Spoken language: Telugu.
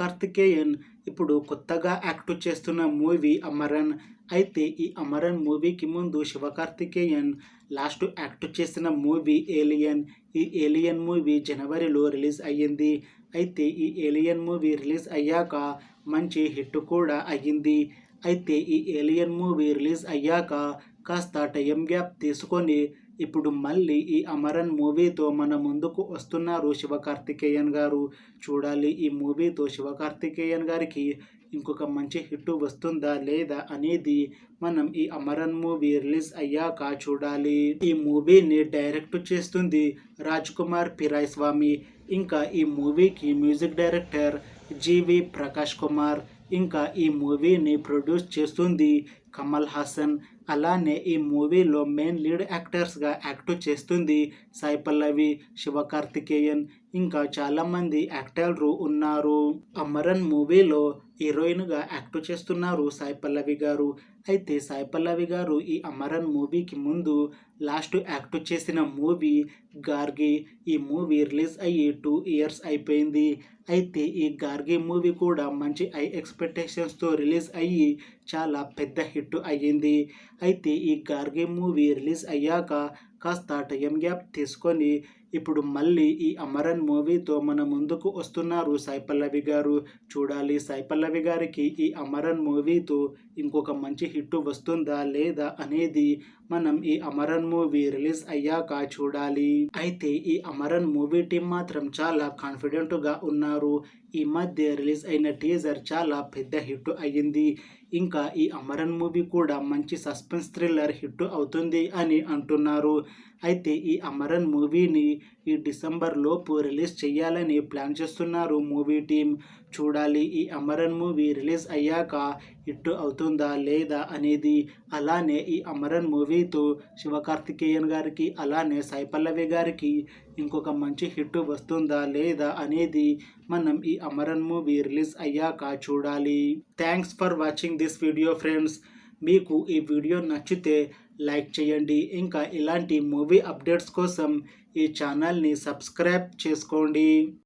శివకార్తికేయన్ ఇప్పుడు కొత్తగా యాక్ట్ చేస్తున్న మూవీ అమరన్. అయితే ఈ అమరన్ మూవీకి ముందు శివకార్తికేయన్ లాస్ట్ యాక్ట్ చేసిన మూవీ ఏలియన్. ఈ ఏలియన్ మూవీ జనవరిలో రిలీజ్ అయ్యింది. అయితే ఈ ఏలియన్ మూవీ రిలీజ్ అయ్యాక మంచి హిట్ కూడా అయ్యింది. అయితే ఈ ఏలియన్ మూవీ రిలీజ్ అయ్యాక కాస్త టైం గ్యాప్ తీసుకొని ఇప్పుడు మళ్ళీ ఈ అమరన్ మూవీతో మన ముందుకు వస్తున్నారు శివకార్తికేయన్ గారు. చూడాలి ఈ మూవీతో శివకార్తికేయన్ గారికి ఇంకొక మంచి హిట్ వస్తుందా లేదా అనేది మనం ఈ అమరన్ మూవీ రిలీజ్ అయ్యాక చూడాలి. ఈ మూవీని డైరెక్ట్ చేస్తుంది రాజ్ కుమార్ పిరాయ్ స్వామి. ఇంకా ఈ మూవీకి మ్యూజిక్ డైరెక్టర్ జీవి ప్రకాష్ కుమార్. ఇంకా ఈ మూవీని ప్రొడ్యూస్ చేస్తుంది కమల్ హాసన్. అలానే ఈ మూవీలో మెయిన్ లీడ్ యాక్టర్స్గా యాక్ట్ చేస్తుంది సాయి పల్లవి, శివకార్తికేయన్, ఇంకా చాలామంది యాక్టర్లు ఉన్నారు. అమరన్ మూవీలో హీరోయిన్గా యాక్ట్ చేస్తున్నారు సాయి పల్లవి గారు. అయితే సాయి పల్లవి గారు ఈ అమరన్ మూవీకి ముందు లాస్ట్ యాక్ట్ చేసిన మూవీ గార్గి. ఈ మూవీ రిలీజ్ అయ్యి 2 years అయిపోయింది. అయితే ఈ గార్గి మూవీ కూడా మంచి హై ఎక్స్పెక్టేషన్స్తో రిలీజ్ అయ్యి చాలా పెద్ద హిట్ అయ్యింది. అయితే ఈ గార్గి మూవీ రిలీజ్ అయ్యాక కాస్త టైం గ్యాప్ తీసుకొని ఇప్పుడు మళ్ళీ ఈ అమరన్ మూవీతో మన ముందుకు వస్తున్నారు సాయి పల్లవి గారు. చూడాలి సాయి పల్లవి గారికి ఈ అమరన్ మూవీతో ఇంకొక మంచి హిట్ వస్తుందా లేదా అనేది మనం ఈ అమరన్ మూవీ రిలీజ్ అయ్యాక చూడాలి. అయితే ఈ అమరన్ మూవీ టీం మాత్రం చాలా కాన్ఫిడెంట్గా ఉన్నారు. ఈ మధ్య రిలీజ్ అయిన టీజర్ చాలా పెద్ద హిట్ అయ్యింది. ఇంకా ఈ అమరన్ మూవీ కూడా మంచి సస్పెన్స్ థ్రిల్లర్ హిట్ అవుతుంది అని అంటున్నారు. అయితే ఈ అమరన్ మూవీని ఈ డిసెంబర్ లోపు రిలీజ్ చేయాలని ప్లాన్ చేస్తున్నారు మూవీ టీం. చూడాలి ఈ అమరన్ మూవీ రిలీజ్ అయ్యాక హిట్ అవుతుందా లేదా అనేది. అలానే ఈ అమరన్ మూవీతో శివకార్తికేయన్ గారికి అలానే సాయి పల్లవి గారికి ఇంకొక మంచి హిట్ వస్తుందా లేదా అనేది మనం ఈ అమరన్ మూవీ రిలీజ్ అయ్యాక చూడాలి. Thanks for watching this video friends. మీకు ఈ వీడియో నచ్చితే లైక్ చేయండి. ఇంకా ఇలాంటి మూవీ అప్డేట్స్ కోసం ఈ ఛానల్ని సబ్స్క్రైబ్ చేసుకోండి.